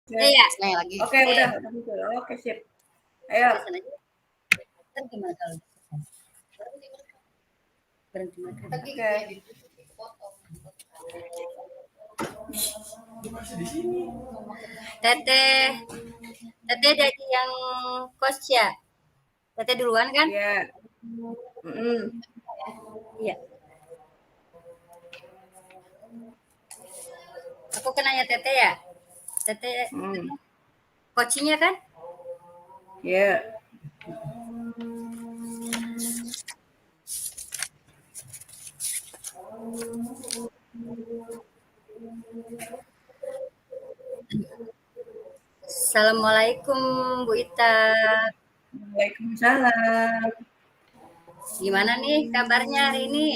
Oke. Iya. Lagi. Oke, udah muncul. Oke, sip. Ayo. Kan gimana kalau berhenti makan? Oke. Teteh jadi yang coach ya? Teteh duluan kan? Iya. Iya. Aku kan nanya Teteh ya. Teteh coachingnya kan? Iya. Assalamualaikum Bu Ita. Waalaikumsalam. Gimana nih kabarnya hari ini?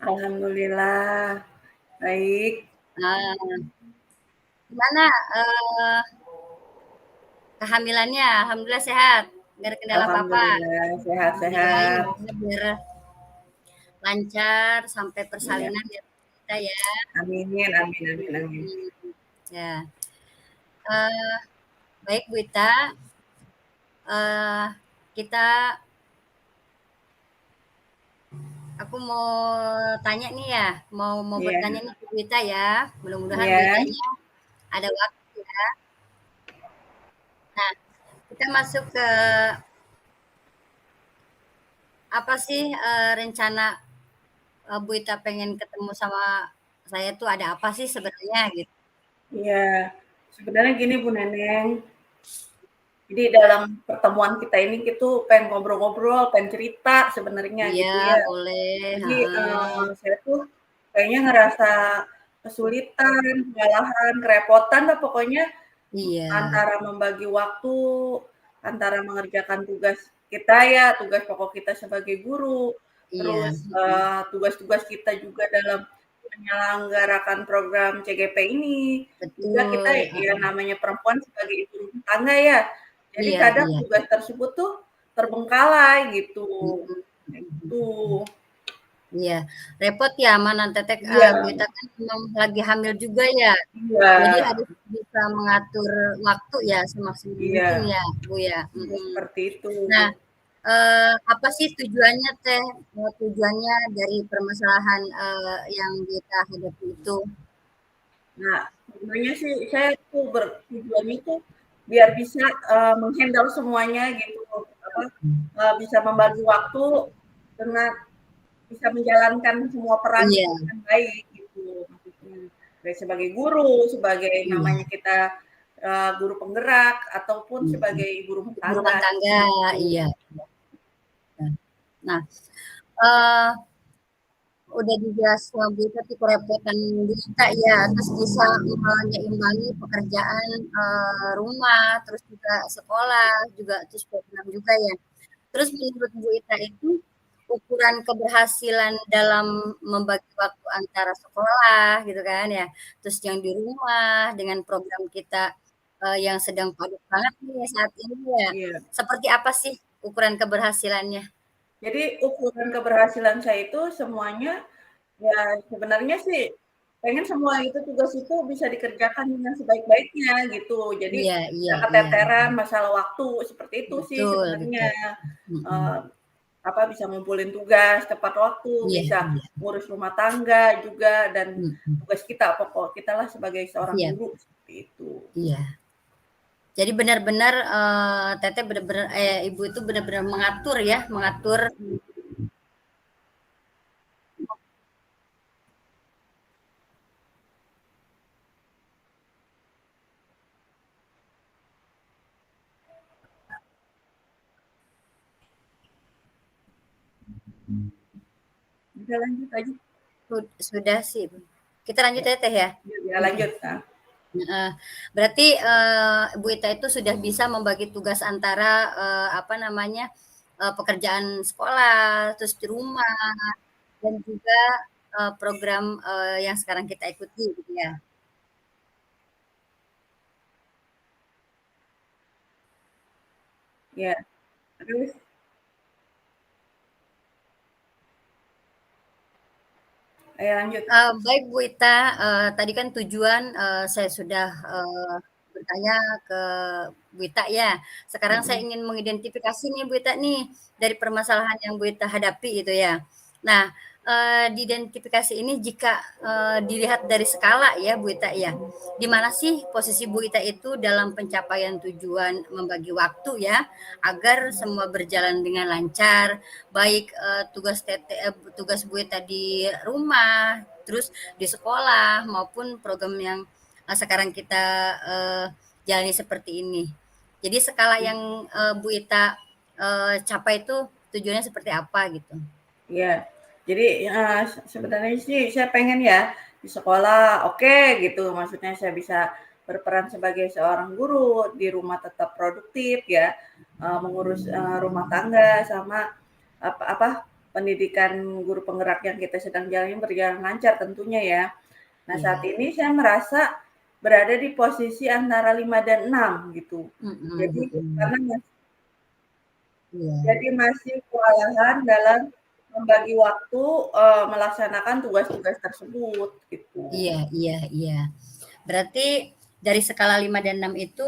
Alhamdulillah. Baik. Gimana kehamilannya? Alhamdulillah sehat. Nggak ada kendala apa-apa. Alhamdulillah Doain sehat-sehat. biar lancar sampai Iya. persalinan ya kita ya. Amin, amin, amin, amin. Ya. Baik Bu Ita. Kita aku mau tanya nih ya, mau Iya. bertanya nih ke Bu Ita ya. Mudah-mudahan Bu Iya. Itanya ada waktu ya. Nah, kita masuk ke apa sih rencana Bu Ita pengen ketemu sama saya tuh ada apa sih sebenarnya gitu? Iya. Sebenarnya gini Bu Neneng. Jadi dalam pertemuan kita ini kita pengen ngobrol-ngobrol, pengen cerita sebenarnya Iya, gitu ya. boleh. Jadi Heeh. saya tuh kayaknya ngerasa kesulitan, kewalahan, kerepotan lah pokoknya Iya, antara membagi waktu, antara mengerjakan tugas kita ya, tugas pokok kita sebagai guru, iya, terus tugas-tugas kita juga dalam menyelenggarakan program CGP ini. Juga kita betul. ya namanya perempuan sebagai ibu rumah tangga ya. Jadi Iya, kadang iya. tugas tersebut tuh terbengkalai gitu. Mhm, Itu. iya, repot ya mana Teteh, Iya, Bu Ita kan memang lagi hamil juga ya. Jadi iya, harus bisa mengatur waktu ya semaksimal mungkin iya, ya, Bu ya? iya Mhm. seperti itu. Nah, apa sih tujuannya Teh, tujuannya dari permasalahan, yang kita hadapi itu? Nah, sebenarnya sih saya tuh tujuannya tuh biar bisa, meng-handle semuanya gitu, apa, bisa membagi waktu dengan bisa menjalankan semua peran Iya, dengan baik gitu maksudnya. Baik sebagai guru, sebagai iya, namanya kita, guru penggerak, ataupun mhm. sebagai ibu rumah Ibu rumah tangga, tangga, seperti itu. iya. Nah, eee udah dijelas sama Bu Ita tuh kerepotan kita ya, terus bisa menyeimbangi pekerjaan rumah, terus juga sekolah, juga terus program juga ya. Terus menurut Bu Ita itu ukuran keberhasilan dalam membagi waktu antara sekolah gitu kan ya, terus yang di rumah dengan program kita yang sedang padat banget nih saat ini ya. Iya. Seperti apa sih ukuran keberhasilannya? Jadi ukuran keberhasilan saya itu semuanya, ya sebenarnya sih pengen semua itu tugas itu bisa dikerjakan dengan sebaik-baiknya gitu. Jadi Iya, iya, nggak iya. keteteran masalah waktu, seperti itu sih Betul, sebenarnya. betul. Eee, Mhm. apa, bisa ngumpulin tugas tepat waktu, Iya, bisa iya. ngurus rumah tangga juga dan Mhm. tugas kita, pokok kitalah sebagai seorang Iya, guru, seperti itu. iya. Jadi benar-benar Teteh benar-benar Ibu itu benar-benar mengatur ya, mengatur Bisa lanjut aja. sudah sih. Kita lanjut Ya, ya Teh ya. ya Mhm. lanjut, nah. Heeh. Berarti Bu Ita itu sudah bisa membagi tugas antara apa namanya pekerjaan sekolah, terus di rumah dan juga program yang sekarang kita ikuti gitu ya. Ya, terus ayo lanjut. Baik Bu Ita, tadi kan tujuan saya sudah bertanya ke Bu Ita ya. Sekarang saya Mhm. ingin mengidentifikasi nih Bu Ita nih, dari permasalahan yang Bu Ita hadapi gitu ya. Nah, di identifikasi ini jika, dilihat dari skala ya Bu Ita ya, di mana sih posisi Bu Ita itu dalam pencapaian tujuan membagi waktu ya, agar semua berjalan dengan lancar, baik, tugas Bu Ita di rumah, terus di sekolah, maupun program yang, sekarang kita, jalani seperti ini. Jadi skala yang, Bu Ita, capai itu tujuannya seperti apa gitu? Iya. Jadi, sebenarnya sih saya pengen ya di sekolah oke gitu, maksudnya saya bisa berperan sebagai seorang guru, di rumah tetap produktif ya, mengurus, rumah tangga sama apa, pendidikan guru penggerak yang kita sedang jalani berjalan lancar tentunya ya. Nah, saat Iya. ini saya merasa berada di posisi antara 5 dan 6 gitu. Mhm Jadi mhm. karena Iya. masih kewalahan dalam membagi waktu, melaksanakan tugas-tugas tersebut, gitu. Iya iya iya. Berarti dari skala 5 dan 6 itu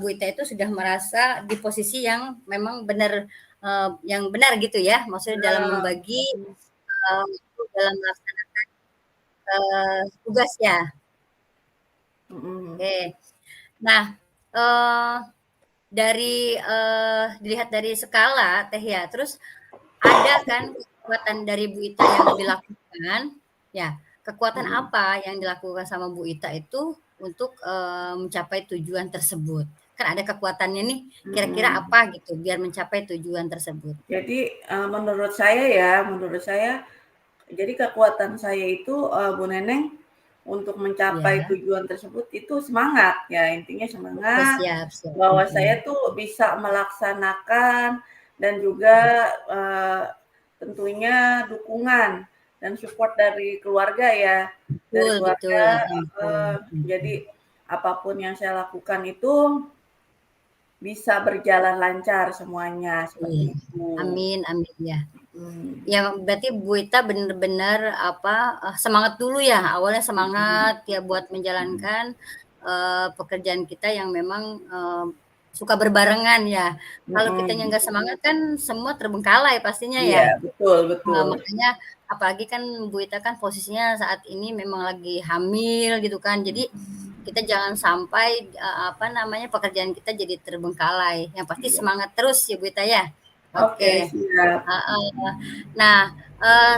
Bu Ita itu sudah merasa di posisi yang memang benar, yang benar gitu ya? Maksudnya dalam Nah, membagi, mhm, dalam melaksanakan, tugas ya? mhm. Oke. Nah, dilihat dari skala Teh ya, terus ada kan kekuatan dari Bu Ita yang dilakukan, ya, kekuatan Mhm, apa yang dilakukan sama Bu Ita itu untuk, mencapai tujuan tersebut? Kan ada kekuatannya nih, kira-kira mhm. apa gitu biar mencapai tujuan tersebut? Jadi, menurut saya, jadi kekuatan saya itu, Bu Neneng, untuk mencapai Ya. tujuan tersebut itu semangat, ya intinya Oh, semangat, siap siap, bahwa saya mhm. tuh bisa melaksanakan dan juga, eee, tentunya dukungan dan support dari keluarga ya, dari Betul keluarga betul, mhm, betul, jadi mhm. apapun yang saya lakukan itu bisa berjalan lancar semuanya, seperti Iya, itu. amin amin, ya. Mhm, Ya berarti Bu Ita bener-bener apa, semangat dulu ya, awalnya mhm, semangat ya buat menjalankan, pekerjaan kita yang memang, suka berbarengan ya. Kalau kitanya mhm. nggak semangat kan semua terbengkalai pastinya ya. Iya, betul betul. Makanya apalagi kan Bu Ita kan posisinya saat ini memang lagi hamil gitu kan, jadi kita jangan sampai, apa namanya, pekerjaan kita jadi terbengkalai, yang pasti Iya. semangat terus ya Bu Ita ya? Oke, Oke. siap. Heeh. Nah,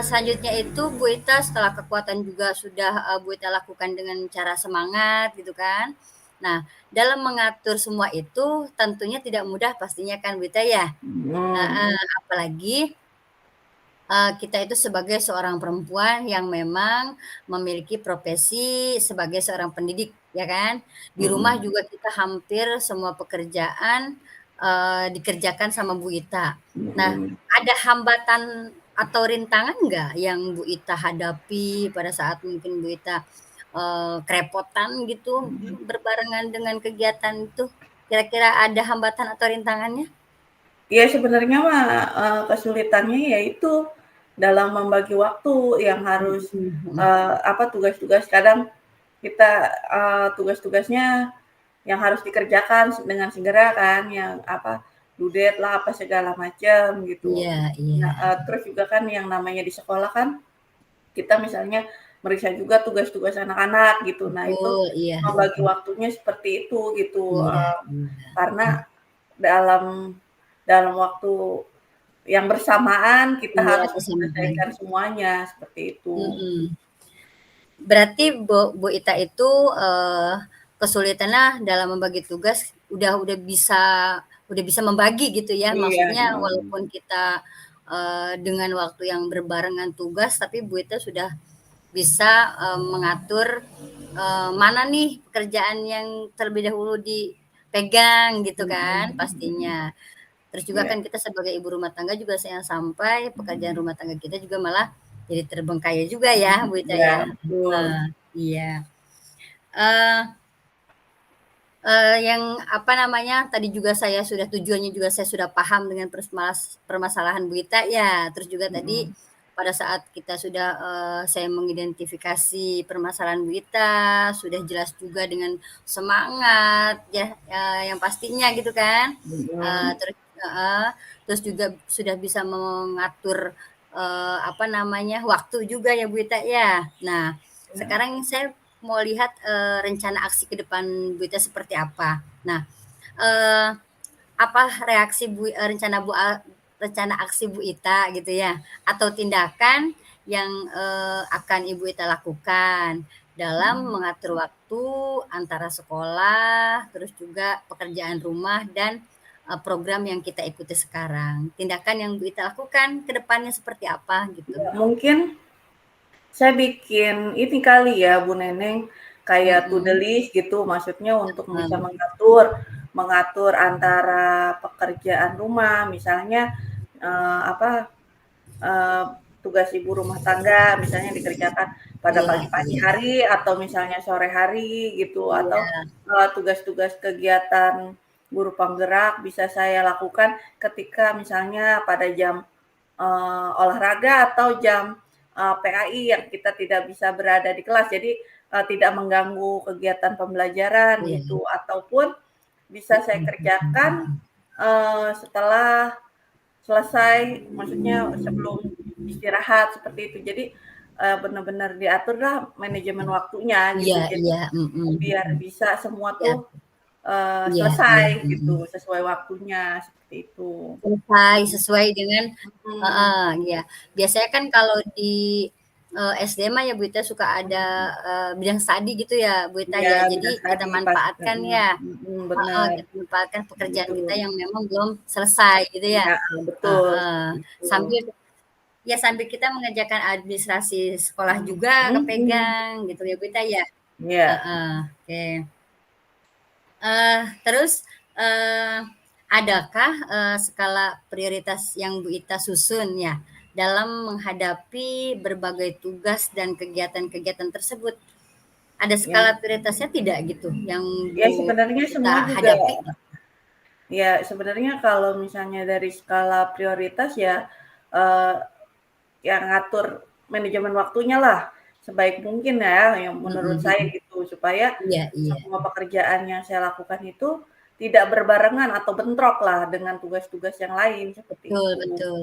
selanjutnya itu Bu Ita setelah kekuatan juga sudah, Bu Ita lakukan dengan cara semangat gitu kan. Nah, dalam mengatur semua itu tentunya tidak mudah pastinya kan Bu Ita ya? Mhm, Heeh, apalagi, kita itu sebagai seorang perempuan yang memang memiliki profesi sebagai seorang pendidik, ya kan. Di rumah mhm, juga kita hampir semua pekerjaan, dikerjakan sama Bu Ita. Nah, mhm. ada hambatan atau rintangan nggak yang Bu Ita hadapi pada saat mungkin Bu Ita, kerepotan gitu berbarengan dengan kegiatan itu? Kira-kira ada hambatan atau rintangannya? Ya sebenarnya mah, kesulitannya yaitu dalam membagi waktu yang harus, Mhm mhm. apa, tugas-tugas kadang kita, tugas-tugasnya yang harus dikerjakan dengan segera kan, yang apa, due date lah, apa segala macam gitu. Iya iya. Nah, terus juga kan yang namanya di sekolah kan kita misalnya meriksa juga tugas-tugas anak-anak gitu. Nah, itu Betul, iya, membagi waktunya seperti itu gitu, iya iya. karena dalam dalam waktu yang bersamaan kita Iya, harus bersamaan. menyelesaikan semuanya, seperti itu. Mhm. Berarti Bu Ita itu, kesulitannya dalam membagi tugas udah bisa membagi gitu ya? Iya, Maksudnya mhm, walaupun kita, dengan waktu yang berbarengan tugas, tapi Bu Ita sudah bisa, mengatur, mana nih pekerjaan yang terlebih dahulu dipegang gitu kan mhm, mhm. pastinya. Terus juga Iya, kan kita sebagai ibu rumah tangga juga sayang sampai pekerjaan rumah tangga kita juga malah jadi terbengkalai juga ya, Bu Ita iya, ya? betul. Iya. Eee yang apa namanya, tadi juga saya sudah tujuannya juga saya sudah paham dengan permasalahan Bu Ita ya, terus juga tadi, Mhm, pada saat kita sudah saya mengidentifikasi permasalahan Bu Ita, sudah jelas juga dengan semangat ya, yang pastinya gitu kan. Mhm. Terus terus juga sudah bisa mengatur apa namanya waktu juga ya Bu Ita ya. Nah, Ya. sekarang saya mau lihat rencana aksi ke depan Bu Ita seperti apa. Nah, eh, apa reaksi rencana aksi Bu Ita gitu ya, atau tindakan yang akan Ibu Ita lakukan dalam Mhm. mengatur waktu antara sekolah, terus juga pekerjaan rumah dan program yang kita ikuti sekarang. Tindakan yang Bu Ita lakukan ke depannya seperti apa gitu? Ya, mungkin saya bikin ini kali ya Bu Neneng, kayak to the Mhm. list gitu, maksudnya untuk bisa Heeh. mengatur mengatur antara pekerjaan rumah, misalnya, apa, eee, tugas ibu rumah tangga misalnya dikerjakan pada Iya pagi iya. hari atau misalnya sore hari gitu, atau, Iya. tugas-tugas kegiatan guru penggerak bisa saya lakukan ketika misalnya pada jam olahraga atau jam, PAI yang kita tidak bisa berada di kelas. Jadi, tidak mengganggu kegiatan pembelajaran Iya. gitu, ataupun bisa saya Mhm kerjakan, mhm. setelah selesai, maksudnya sebelum istirahat seperti itu. Jadi, benar-benar diaturlah manajemen waktunya gitu. Iya Jadi, iya. Mhm biar mhm. bisa semua Iya tuh, iya iya. selesai Mhm. gitu, sesuai waktunya, seperti itu. Selesai sesuai dengan Mhm. heeh, iya. Biasanya kan kalau di, SD mah ya Bu Ita suka ada, Mhm. bidang studi gitu ya Bu Ita Iya, ya. Jadi bidang kita tadi pas manfaatkan ya heeh, bener, kita manfaatkan pekerjaan gitu. kita yang memang belum selesai gitu ya. Iya, betul, Heeh, seperti itu. sambil ya sambil kita mengerjakan administrasi sekolah juga Mhm, kepegang gitu ya Bu Ita ya? iya. Heeh, oke. Terus, eee, adakah, skala prioritas yang Bu Ita susun ya, dalam menghadapi berbagai tugas dan kegiatan-kegiatan tersebut? Ada skala Ya, prioritasnya tidak gitu, yang ya Bu sebenarnya Ita semua juga hadapi? ya sebenarnya kalau misalnya dari skala prioritas ya, eee, ya ngatur manajemen waktunya lah, sebaik mungkin ya, yang Mhm menurut saya mhm. gitu, supaya Iya iya. semua pekerjaan yang saya lakukan itu tidak berbarengan atau bentrok lah dengan tugas-tugas yang lain, seperti Betul itu. betul.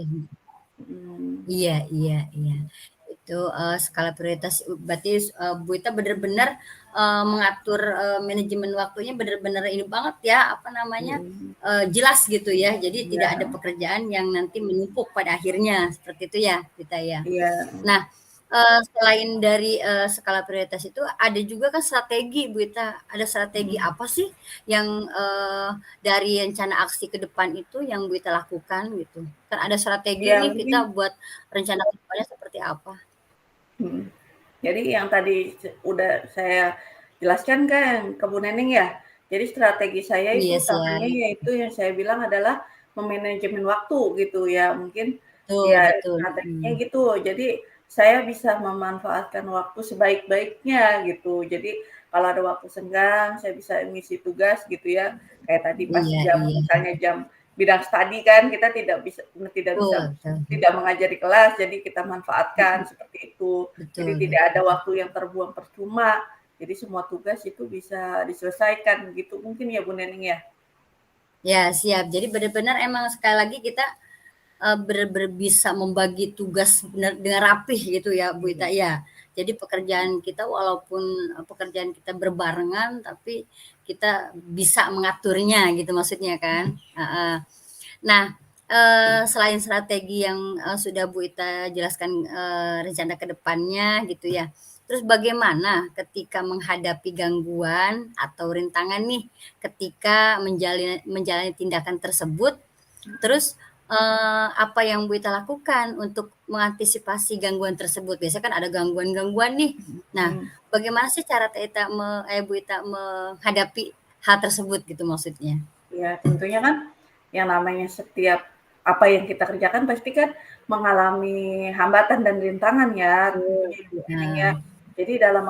Mhm, Iya iya iya. Itu, skala prioritas berarti, Bu Ita bener-bener, mengatur, manajemen waktunya bener-bener ini banget ya, apa namanya, mhm, jelas gitu ya. Jadi tidak ada iya pekerjaan yang nanti menumpuk pada akhirnya, seperti itu ya, Bu Ita ya? iya, Nah, selain dari, skala prioritas itu ada juga kan strategi Bu Ita, ada strategi mhm. apa sih yang, dari rencana aksi ke depan itu yang Bu Ita lakukan gitu? Kan ada strategi Iya nih kita mungkin buat rencana ke depannya seperti apa. mhm. Jadi yang tadi udah saya jelaskan kan ke Bu Neneng ya. Jadi strategi saya itu Iya utamanya siap, yaitu yang saya bilang adalah memanajemen waktu gitu ya. Mungkin betul ya betul, strateginya mhm. gitu. Jadi saya bisa memanfaatkan waktu sebaik-baiknya gitu. Jadi kalau ada waktu senggang saya bisa ngisi tugas gitu ya. Kayak tadi pas Iya jam iya, misalnya jam bidang studi kan kita tidak bisa betul betul, tidak mengajar di kelas, jadi kita manfaatkan mhm, seperti itu. Jadi betul tidak ada betul. waktu yang terbuang percuma. Jadi semua tugas itu bisa diselesaikan gitu mungkin ya Bu Neneng ya? Ya siap, jadi benar-benar emang sekali lagi kita, bener-bener bisa membagi tugas dengan rapih gitu ya Bu Ita, Mhm. ya. Jadi pekerjaan kita walaupun, pekerjaan kita berbarengan, tapi kita bisa mengaturnya gitu maksudnya kan? Heeh. Nah, selain strategi yang, sudah Bu Ita jelaskan, rencana ke depannya gitu ya, terus bagaimana ketika menghadapi gangguan atau rintangan nih, ketika menjalani tindakan tersebut, terus, apa yang Bu Ita lakukan untuk mengantisipasi gangguan tersebut? Biasanya kan ada gangguan-gangguan nih. Nah, Mhm. bagaimana sih cara Bu Ita menghadapi hal tersebut gitu maksudnya? Ya tentunya kan yang namanya setiap apa yang kita kerjakan pasti kan mengalami hambatan dan rintangan ya Betul, tentunya Bu Neneng ya. heeh. Jadi dalam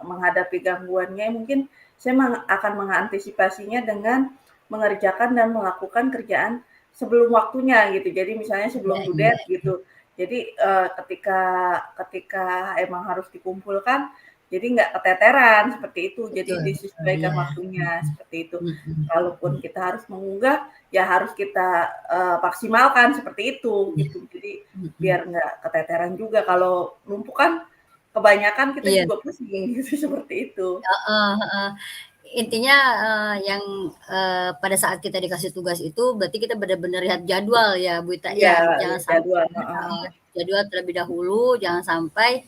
menghadapi gangguannya mungkin saya akan mengantisipasinya dengan mengerjakan dan melakukan kerjaan sebelum waktunya gitu. Jadi misalnya Iya sebelum due iya date gitu. Jadi ketika emang harus dikumpulkan, jadi nggak keteteran seperti itu. Jadi Betul betul, disesuaikan iya. waktunya seperti itu. Kalaupun Mhm. kita harus mengunggah, ya harus kita maksimalkan seperti itu Iya. gitu. Jadi Mhm. biar nggak keteteran juga. Kalau numpuk kan kebanyakan kita Iya. juga pusing gitu seperti itu. Heeh heeh. Intinya, yang, pada saat kita dikasih tugas itu berarti kita benar-benar lihat jadwal ya, Bu Ita, Iya, ya? Jangan lihat sampai jadwal, heeh. jadwal terlebih dahulu, jangan sampai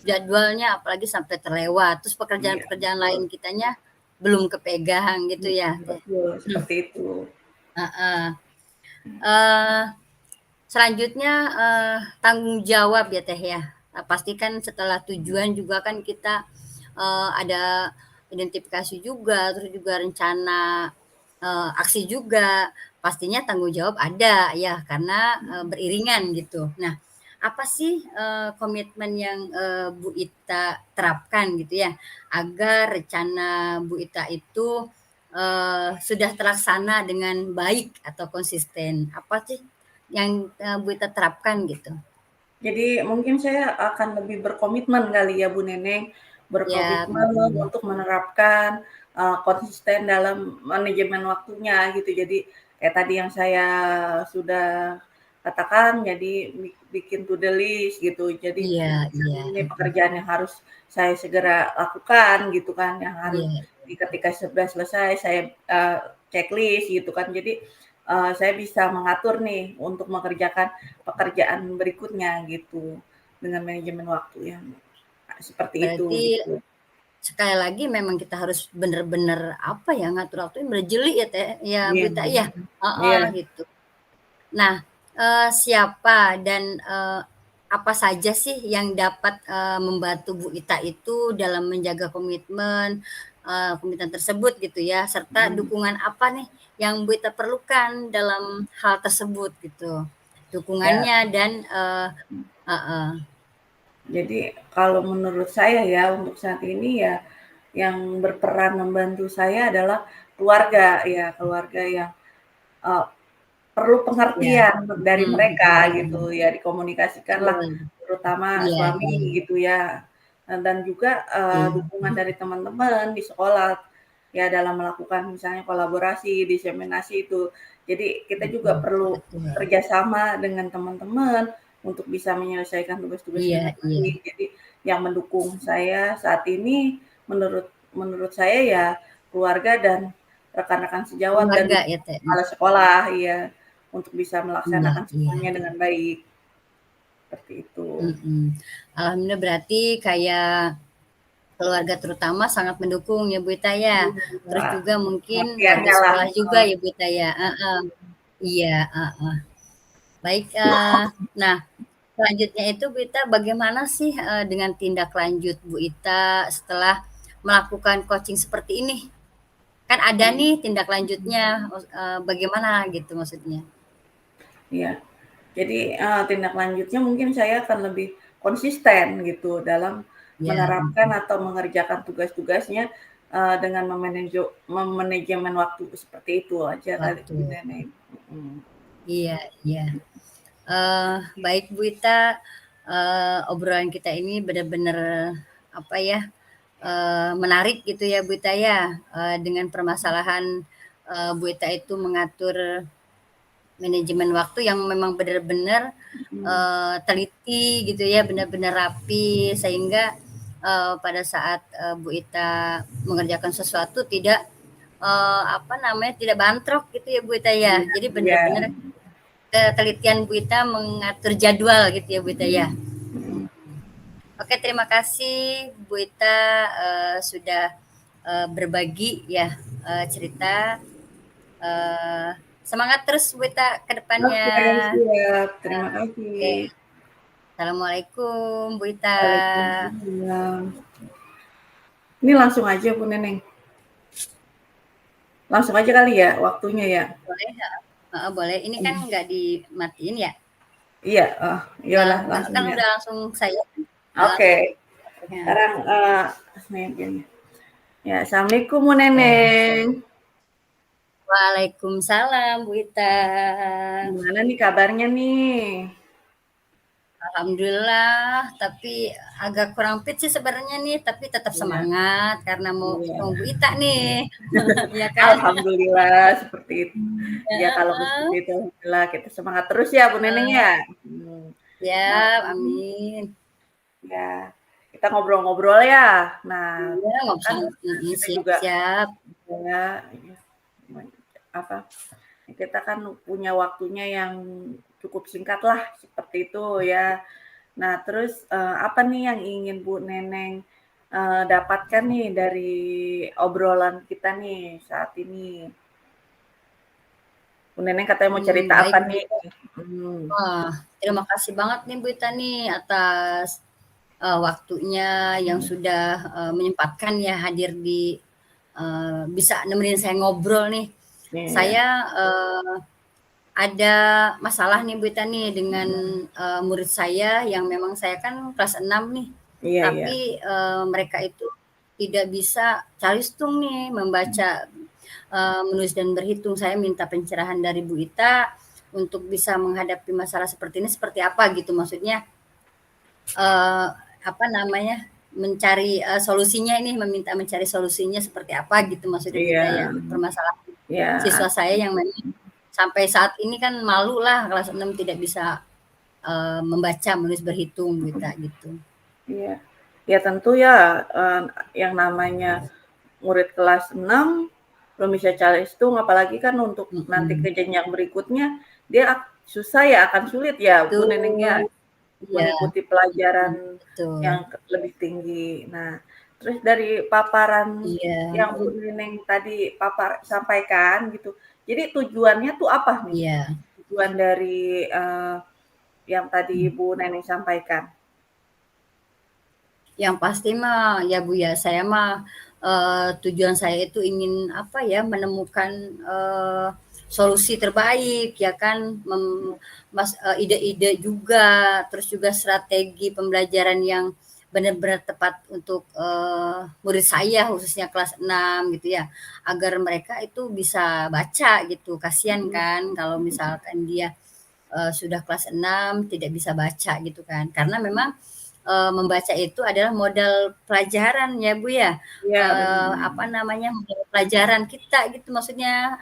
jadwalnya apalagi sampai terlewat, terus Iya, pekerjaan-pekerjaan lain betul. kitanya belum kepegang gitu ya, Teh? Betul, seperti itu. Heeh. Eee, selanjutnya, tanggung jawab ya, Teh, ya. Pastikan setelah tujuan juga kan kita, ada identifikasi juga, terus juga rencana, aksi juga, pastinya tanggung jawab ada ya, karena, beriringan gitu. Nah, apa sih, komitmen yang, Bu Ita terapkan gitu ya, agar rencana Bu Ita itu, sudah terlaksana dengan baik atau konsisten? Apa sih yang, Bu Ita terapkan gitu? Jadi mungkin saya akan lebih berkomitmen kali ya Bu Neneng, Ya, berkomitmen mhm. untuk menerapkan, konsisten dalam manajemen waktunya gitu. Jadi kayak tadi yang saya sudah katakan, jadi bikin to the list gitu. Jadi Iya iya, misalnya ini mhm. pekerjaan yang harus saya segera lakukan gitu kan, yang harus Iya ketika sudah selesai saya, checklist gitu kan. Jadi, saya bisa mengatur nih untuk mengerjakan pekerjaan berikutnya gitu, dengan manajemen waktu yang seperti itu berarti gitu. sekali lagi memang kita harus bener-bener, apa ya, ngatur waktunya bener jeli ya, Teh, ya, Bu Iya Ita, ya? Heeh, iya. gitu. Nah, siapa dan, apa saja sih yang dapat, membantu Bu Ita itu dalam menjaga komitmen tersebut gitu ya, serta Mhm, dukungan apa nih yang Bu Ita perlukan dalam hal tersebut gitu? ya, Dukungannya dan heeh, jadi kalau menurut saya ya, untuk saat ini ya, yang berperan membantu saya adalah keluarga ya, keluarga yang, eee, perlu iya, pengertian dari mhm mereka mhm gitu mhm, ya, dikomunikasikanlah betul, terutama iya suami iya gitu ya, dan juga, iya, dukungan dari teman-teman di sekolah, ya dalam melakukan misalnya kolaborasi, diseminasi itu. Jadi kita juga mhm, perlu betul, kerjasama dengan teman-teman untuk bisa menyelesaikan tugas-tugas iya dengan iya, baik. Jadi yang mendukung saya saat ini menurut menurut saya ya keluarga dan rekan-rekan sejawat dan keluarga ya, Teh? kepala sekolah, iya, untuk bisa Iya melaksanakan iya. semuanya dengan baik, seperti itu. Mhm. Alhamdulillah berarti kayak keluarga terutama sangat mendukung ya, Bu Ita, ya. Terus Iya, juga mungkin warga pengertiannya lah, sekolah juga ya, Bu Ita, ya? Heeh. Iya, heeh. Baik, nah selanjutnya itu Bu Ita bagaimana sih, dengan tindak lanjut Bu Ita setelah melakukan coaching seperti ini? Kan ada mhm, nih tindak lanjutnya, bagaimana gitu maksudnya? iya. Jadi, tindak lanjutnya mungkin saya akan lebih konsisten gitu dalam Ya, menerapkan atau mengerjakan tugas-tugasnya, dengan memanajemen waktu seperti itu aja kali Bu waktu. Neneng, mhm. Iya iya. Baik Bu Ita, obrolan kita ini benar-benar apa ya, menarik gitu ya Bu Ita ya, dengan permasalahan, Bu Ita itu mengatur manajemen waktu yang memang benar-benar, Mhm, teliti gitu ya, benar-benar rapi sehingga, pada saat, Bu Ita mengerjakan sesuatu tidak, apa namanya, tidak bantrok gitu ya Bu Ita ya. iya Jadi iya, benar-benar ketelitian Bu Ita mengatur jadwal gitu ya Bu Ita ya. mhm. Oke, terima kasih Bu Ita, sudah, berbagi ya, cerita, eee, semangat terus Bu Ita ke depannya. Oke, siap, terima Oke, kasih. assalamualaikum Bu Ita. Waalaikumsalam. Ini langsung aja Bu Neneng? Langsung aja kali ya waktunya ya? Boleh, heeh, boleh. Ini kan nggak dimatiin ya? Iya, ya udah Kan langsung kan ya. udah langsung saya langsung Oke, ya. sekarang, meeting. Ya, assalamualaikum Bu Oke. Neneng. Waalaikumsalam Bu Ita. Gimana nih kabarnya nih? Alhamdulillah, tapi agak kurang fit sih sebenarnya nih, tapi tetap Iya, semangat karena mau iya. ketemu Bu Ita nih, ya kan? Alhamdulillah seperti itu. Ya kalau seperti Heeh. itu alhamdulillah kita semangat terus ya Bu Neneng ya. Nah, Siap, amin. ya kita ngobrol-ngobrol ya. Nah, Iya, nggak usah kan kita siap juga siap. ya apa kita kan punya waktunya yang cukup singkat lah seperti itu ya. Nah, terus apa nih yang ingin Bu Neneng dapatkan nih dari obrolan kita nih saat ini? Bu Neneng katanya mau cerita Baik apa Bu. nih? Hmm. Wah, terima kasih banget nih Bu Ita nih atas waktunya yang sudah menyempatkan ya hadir di bisa nemenin saya ngobrol nih. Iya, Saya ada masalah nih Bu Ita nih dengan murid saya yang memang saya kan kelas 6 nih, iya, iya. tapi mereka itu tidak bisa calistung nih membaca, menulis dan berhitung. Saya minta pencerahan dari Bu Ita untuk bisa menghadapi masalah seperti ini seperti apa gitu maksudnya, eee, apa namanya, mencari solusinya ini, meminta mencari solusinya seperti apa gitu maksudnya Bu Iya, Ita ya, permasalahan iya, siswa saya yang memang sampai saat ini kan malu lah kelas 6 tidak bisa membaca, menulis, berhitung gitu gitu. iya. Ya tentu ya, yang namanya murid kelas 6 belum bisa calistung, apalagi kan untuk nanti ke Mhm. jenjang berikutnya, dia susah ya, akan sulit ya Bu Neneng ya, Betul, iya, mengikuti pelajaran mhm, betul. yang lebih tinggi. Nah, terus dari paparan Iya, yang Bu Neneng tadi sampaikan gitu, jadi tujuannya tuh apa nih? iya. Tujuan dari, yang tadi Bu Neneng sampaikan? Yang pasti mah ya Bu ya, saya mah, tujuan saya itu ingin apa ya, menemukan, solusi terbaik ya kan, ide-ide juga, terus juga strategi pembelajaran yang benar-benar tepat untuk, murid saya khususnya kelas 6 gitu ya, agar mereka itu bisa baca gitu. Kasihan Mhm, kan kalau misalkan dia, sudah kelas 6 tidak bisa baca gitu kan. Karena memang membaca itu adalah modal pelajaran ya, Bu, ya, iya apa benar. namanya, modal pelajaran kita gitu maksudnya,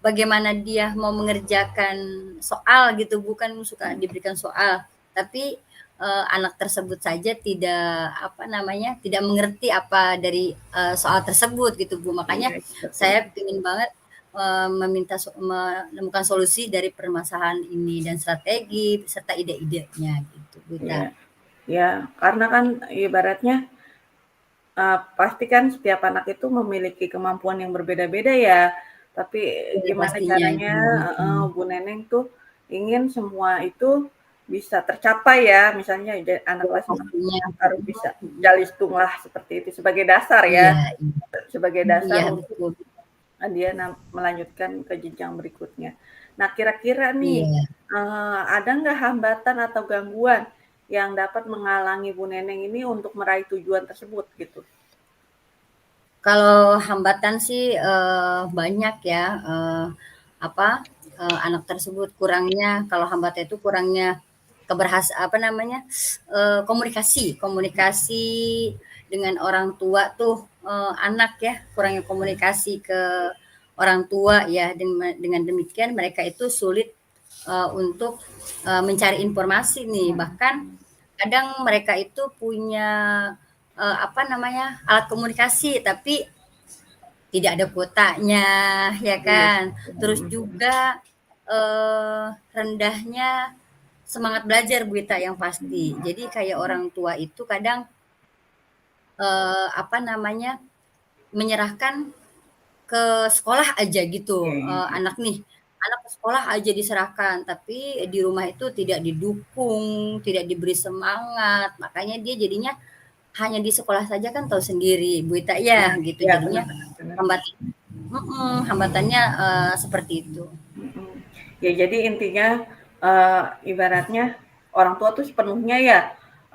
bagaimana dia mau mengerjakan soal gitu, bukan suka diberikan soal, tapi, anak tersebut saja tidak, apa namanya, tidak mengerti apa dari, soal tersebut gitu, Bu. Makanya Iya, betul. saya ingin banget, menemukan solusi dari permasalahan ini dan strategi serta ide-idenya gitu, Bu, Iya, Ita. ya karena kan ibaratnya, pasti kan setiap anak itu memiliki kemampuan yang berbeda-beda ya, tapi Iya gimana pastinya caranya itu, heeh, mhm. Bu Neneng tuh ingin semua itu bisa tercapai ya, misalnya anak Iya kelas 6 pastinya, harus bisa jalistung lah seperti itu sebagai dasar ya, iya iya sebagai dasar iya untuk betul, dia melanjutkan ke jenjang berikutnya. Nah, kira-kira nih, iya. ada nggak hambatan atau gangguan yang dapat menghalangi Bu Neneng ini untuk meraih tujuan tersebut gitu? Kalau hambatan sih, banyak ya, apa, anak tersebut kurangnya kalau hambatan itu kurangnya apa namanya, komunikasi komunikasi dengan orang tua tuh, anak ya, kurangnya komunikasi ke orang tua ya, dengan demikian mereka itu sulit, untuk, mencari informasi nih, bahkan kadang mereka itu punya, apa namanya, alat komunikasi tapi tidak ada kuotanya, ya Iya, kan. Terus juga, rendahnya semangat belajar Bu Ita yang pasti. Jadi kayak orang tua itu kadang, apa namanya, menyerahkan ke sekolah aja gitu, iya, iya, anak nih, anak ke sekolah aja diserahkan, tapi di rumah itu tidak didukung, tidak diberi semangat, makanya dia jadinya hanya di sekolah saja kan tahu sendiri Bu Ita iya, ya, gitu. iya, benar, Jadinya benar, benar. hambat hambatannya, seperti itu. Mhm. Ya jadi intinya, ibaratnya orang tua tuh sepenuhnya ya,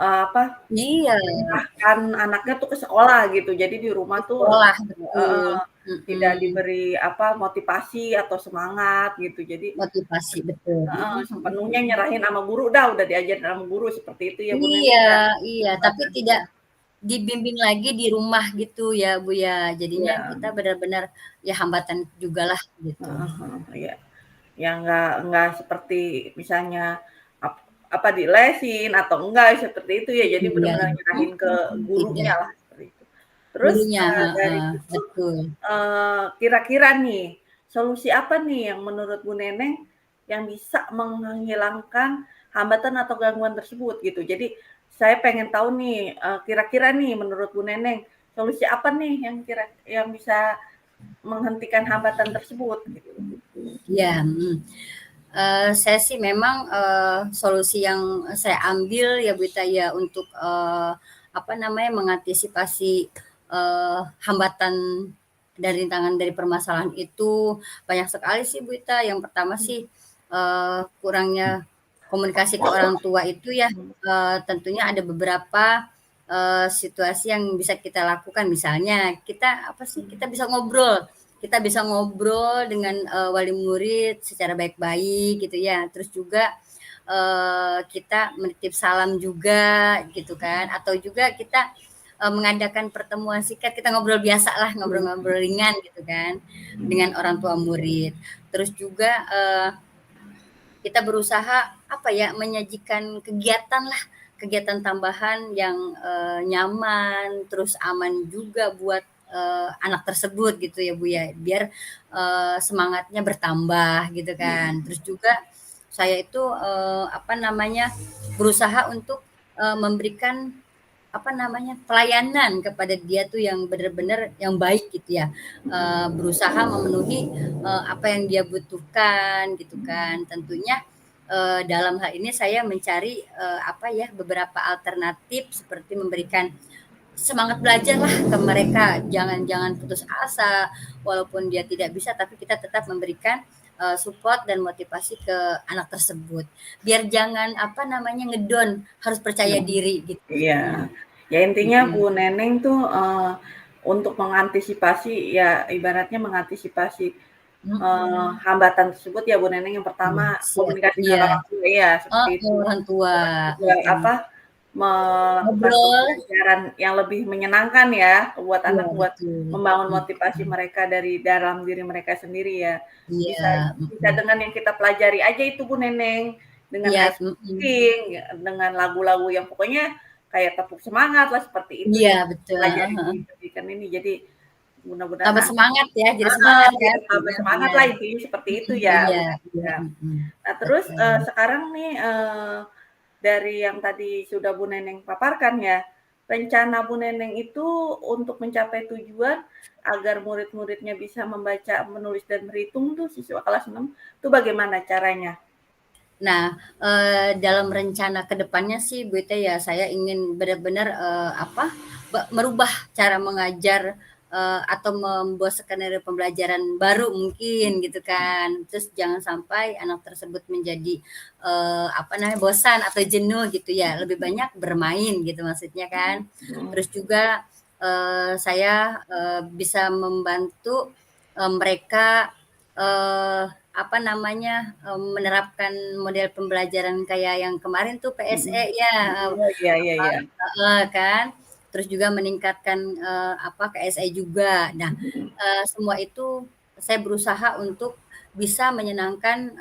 apa, Iya, menyerahkan anaknya tuh ke sekolah gitu. Jadi di di rumah tuh sekolah, betul. tidak Mhm, diberi apa, motivasi atau semangat gitu. Jadi motivasi, betul. sepenuhnya nyerahin sama guru, udah diajarin sama guru, seperti itu ya Bu Iya, Neneng ya? iya, tapi tidak Hambatannya. dibimbing lagi di rumah gitu ya, Bu, ya. Jadinya Iya, kita benar-benar ya hambatan jugalah gitu. heeh heeh, iya. Ya nggak seperti misalnya apa dilesin atau enggak seperti itu ya. Jadi Iya, benar-benar nyerahin ke gurunya tidak. lah seperti itu. Terus Gurunya, dari heeh, situ betul. kira-kira nih solusi apa nih yang menurut Bu Neneng yang bisa menghilangkan hambatan atau gangguan tersebut gitu. Jadi saya pengen tahu nih kira-kira nih menurut Bu Neneng solusi apa nih yang bisa menghentikan hambatan tersebut gitu. Iya, saya sih memang, solusi yang saya ambil ya, Bu, ya untuk, apa namanya, mengantisipasi, hambatan dan rintangan dari permasalahan itu banyak sekali sih, Bu. Yang pertama sih, kurangnya komunikasi ke orang tua itu ya, tentunya ada beberapa, situasi yang bisa kita lakukan. Misalnya kita apa sih, kita bisa ngobrol dengan, wali murid secara baik-baik gitu ya. Terus juga, kita menitip salam juga gitu kan, atau juga kita, mengadakan pertemuan singkat, kita ngobrol biasa lah, ngobrol-ngobrol ringan gitu kan, dengan orang tua murid. Terus juga, kita berusaha apa ya, menyajikan kegiatan lah, kegiatan tambahan yang, nyaman, terus aman juga buat, anak tersebut gitu ya, Bu, ya. Biar, semangatnya bertambah gitu kan. Terus juga saya itu, apa namanya, berusaha untuk, memberikan apa namanya, pelayanan kepada dia tuh yang benar-benar yang baik gitu ya, berusaha memenuhi, apa yang dia butuhkan gitu kan. Tentunya, dalam hal ini saya mencari, apa ya, beberapa alternatif seperti memberikan semangat belajarlah ke mereka, jangan jangan putus asa, walaupun dia tidak bisa tapi kita tetap memberikan, support dan motivasi ke anak tersebut. Biar jangan apa namanya, ngedon, harus percaya diri gitu Iya. intinya. Ya intinya Bu Mhm. Neneng tuh, untuk mengantisipasi ya ibaratnya mengantisipasi, Mhm. hambatan tersebut ya Bu Neneng yang pertama Iya, siap. komunikasi dengan Iya. orang tua ya seperti itu. Orang tua, Terus juga heeh. apa, melakukan Ngobrol, pembelajaran yang lebih menyenangkan ya buat iya anak, buat betul. membangun motivasi Mhm. mereka dari dalam diri mereka sendiri ya. Iya, Bisa bisa mhm. dengan yang kita pelajari aja itu Bu Neneng, dengan Iya, ice mhm. breaking, ya, dengan lagu-lagu yang pokoknya kayak tepuk semangat lah seperti itu Iya yang betul, heeh pelajari di heeh. pendidikan ini. Jadi mudah-mudahan Tambah semangat ya, jadi semangat kan? biar tambah Iya semangat bener. lah intinya seperti itu Mhm, ya iya Bu iya, ya. mhm. Nah terus, Betul. sekarang nih, dari yang tadi sudah Bu Neneng paparkan ya, rencana Bu Neneng itu untuk mencapai tujuan agar murid-muridnya bisa membaca, menulis, dan berhitung tuh siswa kelas 6 tuh bagaimana caranya? Nah, dalam rencana ke depannya sih Bu Ita ya, saya ingin benar-benar, apa, merubah cara mengajar, atau membuat skenario pembelajaran baru mungkin gitu kan. Terus jangan sampai anak tersebut menjadi, apa namanya, bosan atau jenuh gitu ya, lebih banyak bermain gitu maksudnya kan. Mhm, Terus juga, saya, bisa membantu, mereka, apa namanya, menerapkan model pembelajaran kayak yang kemarin tuh mhm. PSE ya, Oh, iya iya iya. heeh kan. Terus juga meningkatkan, apa, KSE juga. Nah, Mhm, semua itu saya berusaha untuk bisa menyenangkan,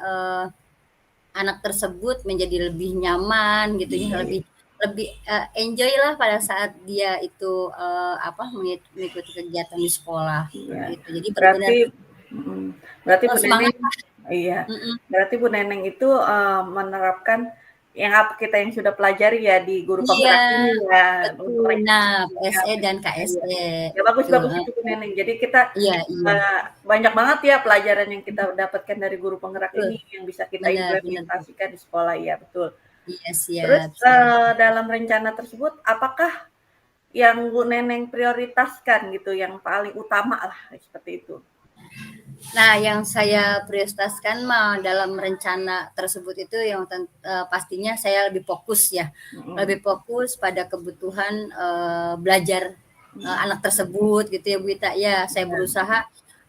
anak tersebut menjadi lebih nyaman gitu ya, lebih lebih, enjoy-lah pada saat dia itu, apa, mengikuti kegiatan di sekolah, iya. seperti itu. Jadi Berarti benar-benar, mhm, berarti Bu semangat Neneng iya, mhm, berarti Bu Neneng itu, menerapkan yang kita yang sudah pelajari ya di guru iya, penggerak ini ya, untuk betul. rencana Nah, ya, PSE dan iya. KSE Ya bagus gitu, bagus itu Bu heeh. Neneng. Jadi kita, Iya iya, banyak banget ya pelajaran yang kita dapatkan dari guru penggerak betul, ini yang bisa kita bener bener tuh. implementasikan di sekolah, iya betul. Iya, Terus, siap siap. dalam rencana tersebut apakah yang Bu Neneng prioritaskan gitu, yang paling utama lah seperti itu? Nah, yang saya prioritaskan mah dalam rencana tersebut itu yang pastinya saya lebih fokus ya, Mhm. lebih fokus pada kebutuhan, belajar, Mhm. anak tersebut gitu ya, Bu Ita. Ya, saya Iya. berusaha,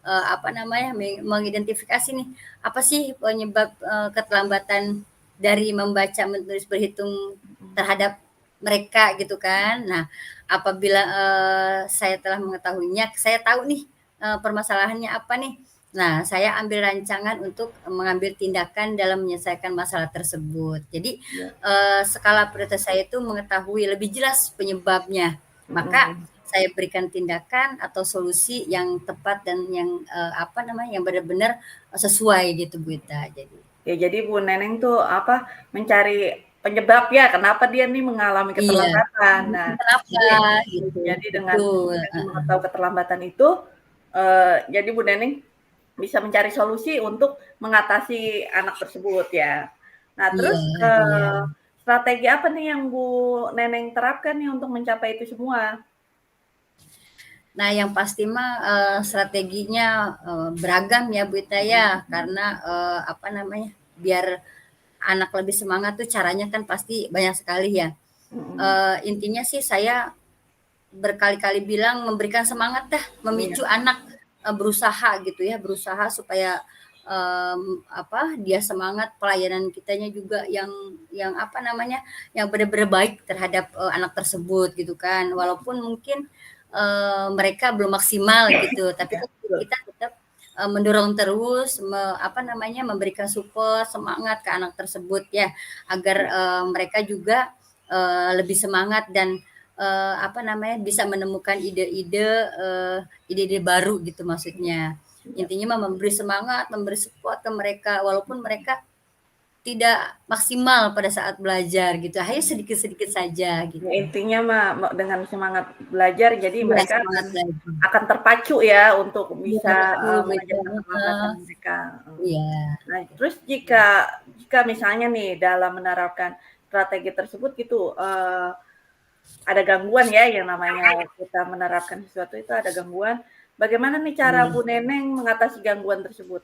apa namanya, mengidentifikasi nih, apa sih penyebab, keterlambatan dari membaca, menulis, berhitung Mhm. terhadap mereka gitu kan. Nah, apabila, saya telah mengetahuinya, saya tahu nih, permasalahannya apa nih. Nah, saya ambil rancangan untuk mengambil tindakan dalam menyelesaikan masalah tersebut. Jadi, Iya. skala prioritas saya itu mengetahui lebih jelas penyebabnya. Maka Mhm. saya berikan tindakan atau solusi yang tepat dan yang apa namanya, yang benar-benar sesuai gitu Bu Ita. Jadi, Ya jadi Bu Neneng tuh apa, mencari penyebab ya kenapa dia nih mengalami iya, keterlambatan. Nah, kenapa jadi gitu, dengan betul. mengetahui keterlambatan itu, jadi Bu Neneng bisa mencari solusi untuk mengatasi anak tersebut ya. Nah Iya, terus, iya. strategi apa nih yang Bu Neneng terapkan nih untuk mencapai itu semua? Nah, yang pasti mah, strateginya, beragam ya Bu Ita ya, karena, apa namanya, biar anak lebih semangat tuh caranya kan pasti banyak sekali ya. Mhm. Intinya sih saya berkali-kali bilang memberikan semangat dah, Iya. memicu anak, berusaha gitu ya, berusaha supaya, apa, dia semangat, pelayanan kitanya juga yang apa namanya, yang benar-benar baik terhadap, anak tersebut gitu kan. Walaupun mungkin, mereka belum maksimal gitu, tapi Iya, kan betul. kita tetap, mendorong terus, apa namanya, memberikan support, semangat ke anak tersebut ya, agar, Iya. mereka juga, lebih semangat dan apa namanya, bisa menemukan ide-ide baru gitu maksudnya. Iya. Intinya mah memberi semangat, memberi support ke mereka walaupun mereka tidak maksimal pada saat belajar gitu, hanya sedikit-sedikit saja Ya gitu. intinya mah dengan semangat belajar jadi Iya, mereka semangat belajar. akan terpacu ya untuk Iya bisa, betul, mengejar betul, keterlambatan mereka, iya. Nah terus jika jika misalnya nih dalam menerapkan strategi tersebut gitu, ada gangguan ya yang namanya kita menerapkan sesuatu itu ada gangguan, bagaimana nih cara Iya. Bu Neneng mengatasi gangguan tersebut?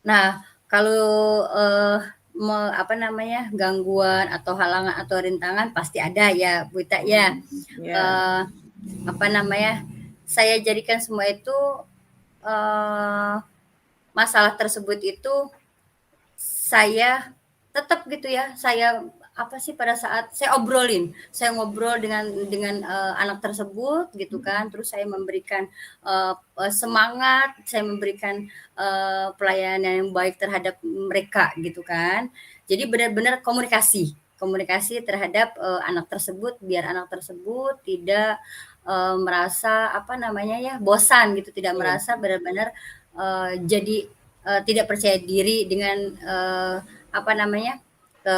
Nah, kalau, apa namanya, gangguan atau halangan atau rintangan pasti ada ya, Bu Ita, ya. Mhm. Iya. Eee, apa namanya, saya jadikan semua itu, eee, masalah tersebut itu saya tetap gitu ya, saya apa sih, pada saat saya obrolin, saya ngobrol dengan, anak tersebut gitu kan, Mhm. terus saya memberikan, semangat, saya memberikan, pelayanan yang baik terhadap mereka gitu kan. Jadi benar-benar komunikasi, komunikasi terhadap, anak tersebut biar anak tersebut tidak, merasa apa namanya ya, bosan gitu, tidak Iya. merasa benar-benar, jadi, tidak percaya diri dengan, apa namanya, ke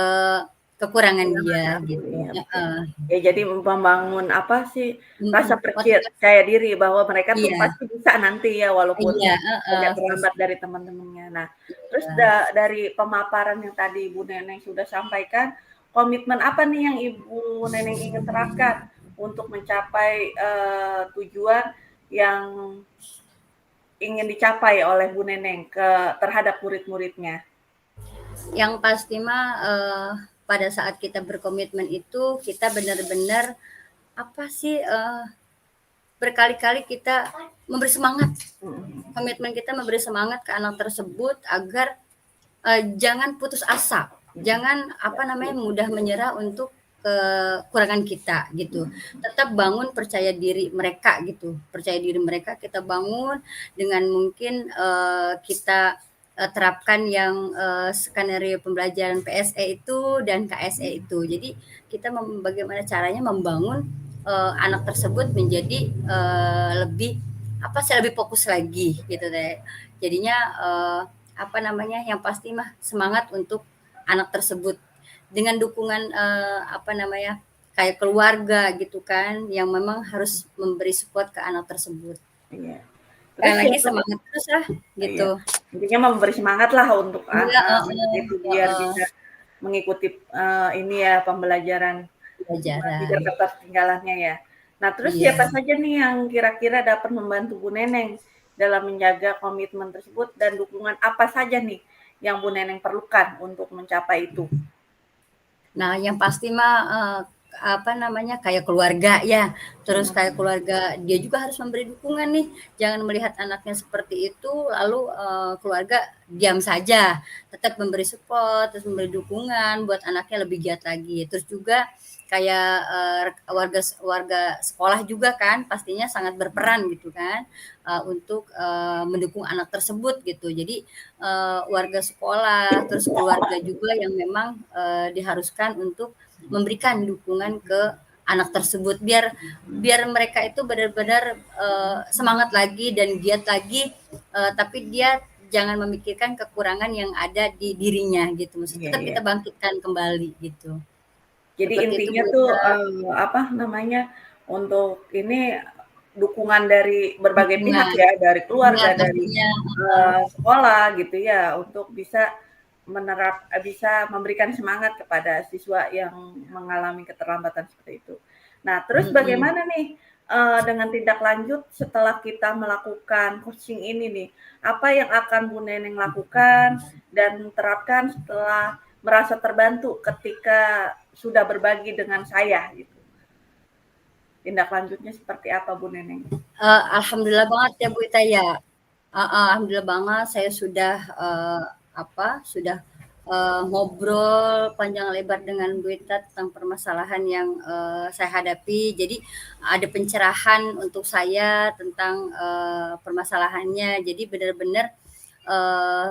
kekurangan Kehilangan dia aku, gitu, iya betul. heeh, Ya jadi membangun apa sih, rasa motivasi percaya diri bahwa mereka tuh iya pasti bisa nanti ya walaupun iya, agak heeh, terlambat dari teman-temannya. Nah, terus iya. dari pemaparan yang tadi Ibu Neneng sudah sampaikan, komitmen apa nih yang Ibu Neneng ingin terapkan untuk mencapai, tujuan yang ingin dicapai oleh Bu Neneng terhadap murid-muridnya? Yang pasti mah, pada saat kita berkomitmen itu kita benar-benar apa sih, berkali-kali kita memberi semangat, Mhm. komitmen kita memberi semangat ke anak tersebut agar jangan putus asa, Mhm. jangan Ya, apa namanya iya. mudah menyerah untuk kekurangan kita gitu. Mhm. Tetap bangun percaya diri mereka gitu. Percaya diri mereka kita bangun dengan mungkin kita terapkan yang skenario pembelajaran PSE itu dan KSE itu. Jadi kita bagaimana caranya membangun anak tersebut menjadi lebih apa sih lebih fokus lagi gitu deh. Jadinya apa namanya, yang pasti mah semangat untuk anak tersebut dengan dukungan, apa namanya, kayak keluarga gitu kan, yang memang harus memberi support ke anak tersebut. Iya. Sekali Terus lagi siapa semangat terus lah, iya, gitu. intinya memberi semangat lah untuk Iya, anak heeh, itu biar heeh, bisa mengikuti, ini ya pembelajaran, tidak pelajaran. ketertinggalannya ya. Nah terus Iya. siapa saja nih yang kira-kira dapat membantu Bu Neneng dalam menjaga komitmen tersebut dan dukungan apa saja nih yang Bu Neneng perlukan untuk mencapai itu? Nah, yang pasti mah, apa namanya, kayak keluarga ya, terus kayak keluarga dia juga harus memberi dukungan nih, jangan melihat anaknya seperti itu lalu, keluarga diam saja, tetap memberi support, terus memberi dukungan buat anaknya lebih giat lagi. Terus juga kayak, warga warga sekolah juga kan pastinya sangat berperan gitu kan, untuk, mendukung anak tersebut gitu. Jadi, warga sekolah, terus keluarga juga yang memang, diharuskan untuk memberikan dukungan ke anak tersebut biar biar mereka itu benar-benar, semangat lagi dan giat lagi, tapi dia jangan memikirkan kekurangan yang ada di dirinya gitu, maksudnya Iya, tetap iya. kita bangkitkan kembali gitu. Jadi Seperti itu intinya Bu tuh, Ita. apa namanya, untuk ini dukungan dari berbagai pihak Dukungan. ya, dari Iya keluarga, dari, pastinya, sekolah gitu ya, untuk bisa bisa memberikan semangat kepada siswa yang mengalami keterlambatan seperti itu. Nah, terus mhm. bagaimana nih, dengan tindak lanjut setelah kita melakukan coaching ini nih? Apa yang akan Bu Neneng lakukan dan terapkan setelah merasa terbantu ketika sudah berbagi dengan saya gitu? Tindak lanjutnya seperti apa Bu Neneng? Alhamdulillah banget ya Bu Ita ya. Alhamdulillah banget saya sudah, sudah, ngobrol panjang lebar dengan Bu Ita tentang permasalahan yang, saya hadapi. Jadi ada pencerahan untuk saya tentang, permasalahannya. Jadi benar-benar, eee,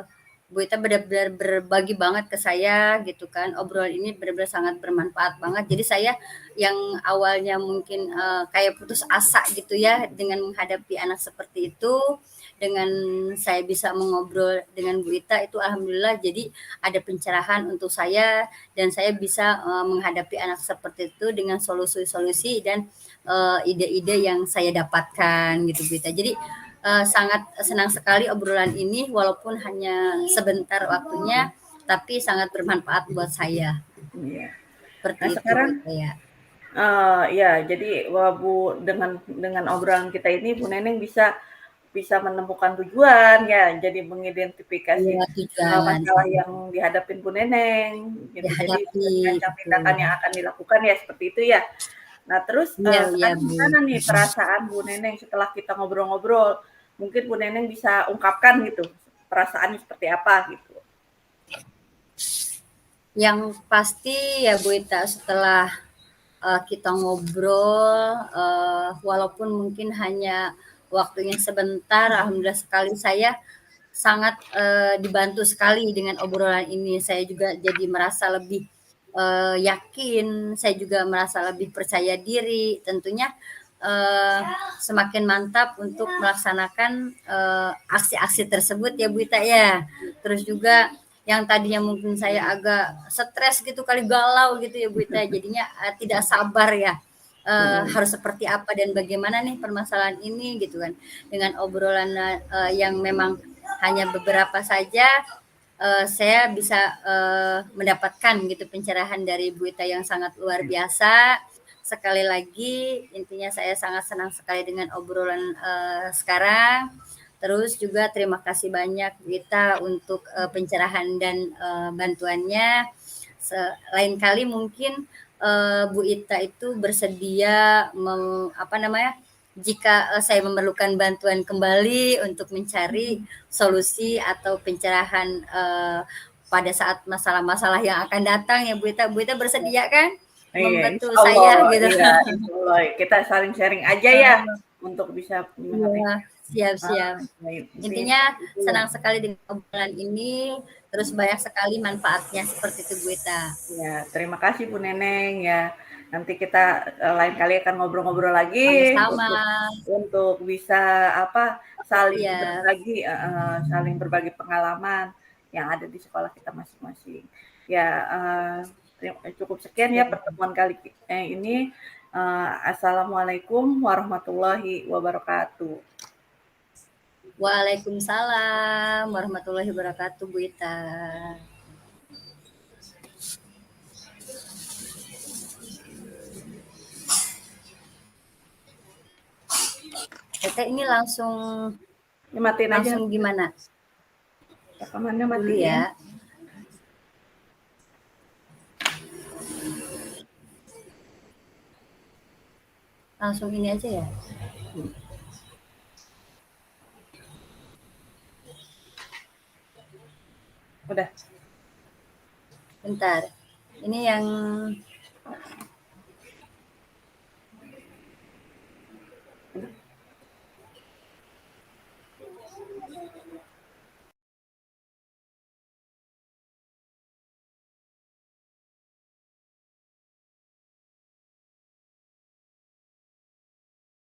Bu Ita benar-benar berbagi banget ke saya gitu kan, obrolan ini benar-benar sangat bermanfaat banget. Jadi saya yang awalnya mungkin, kayak putus asa gitu ya dengan menghadapi anak seperti itu, dengan saya bisa mengobrol dengan Bu Ita itu alhamdulillah jadi ada pencerahan untuk saya dan saya bisa, menghadapi anak seperti itu dengan solusi-solusi dan, ide-ide yang saya dapatkan gitu Bu Ita. Jadi, sangat senang sekali obrolan ini walaupun hanya sebentar waktunya, tapi sangat bermanfaat buat saya. Iya. Seperti Nah itu Bu sekarang, Ita ya. ya jadi wah Bu dengan obrolan kita ini Bu Neneng bisa bisa menemukan tujuan ya, jadi mengidentifikasi, Iya tujuan masalah yang dihadapin Bu Neneng gitu. Jadi dihadapi semacam gitu. tindakan yang akan dilakukan ya seperti itu ya. Nah terus, Iya iya sekarang Bu. gimana nih perasaan Bu Neneng setelah kita ngobrol-ngobrol? Mungkin Bu Neneng bisa ungkapkan gitu, perasaannya seperti apa gitu? Yang pasti ya Bu Ita setelah, kita ngobrol, walaupun mungkin hanya waktunya sebentar, alhamdulillah sekali saya sangat, dibantu sekali dengan obrolan ini. Saya juga jadi merasa lebih, yakin, saya juga merasa lebih percaya diri, tentunya, eee, semakin mantap untuk melaksanakan, aksi-aksi tersebut ya Bu Ita ya. Terus juga yang tadinya mungkin saya agak stres gitu kali, galau gitu ya Bu Ita, jadinya, tidak sabar ya, Mhm. harus seperti apa dan bagaimana nih permasalahan ini gitu kan. Dengan obrolan, yang memang hanya beberapa saja, saya bisa, mendapatkan gitu pencerahan dari Bu Ita yang sangat luar biasa. Sekali lagi intinya saya sangat senang sekali dengan obrolan, sekarang. Terus juga terima kasih banyak Bu Ita untuk, pencerahan dan, bantuannya. Lain kali mungkin, Bu Ita itu bersedia apa namanya, jika, saya memerlukan bantuan kembali untuk mencari solusi atau pencerahan, pada saat masalah-masalah yang akan datang ya Bu Ita. Bu Ita bersedia kan Iya, membantu insyaallah, saya gitu? iya, insyaallah kita saling sharing aja ya, untuk bisa Iya, ah, siap-siap. intinya Intinya seperti itu ya. senang sekali dengan obrolan ini, terus banyak sekali manfaatnya seperti itu Bu Ita. Ya, terima kasih Bu Neneng ya. Nanti kita, lain kali akan ngobrol-ngobrol lagi Sama-sama. untuk bisa apa, saling Iya, berbagi saling berbagi pengalaman yang ada di sekolah kita masing-masing. Ya, cukup sekian ya siap. pertemuan kali ini. Assalamualaikum warahmatullahi wabarakatuh. Waalaikumsalam warahmatullahi wabarakatuh Bu Ita. Ete ini langsung Ya, matiin aja. Langsung gimana? Rekamannya Dulu matiin. ya. Langsung ini aja ya. Udah. Bentar. Ini yang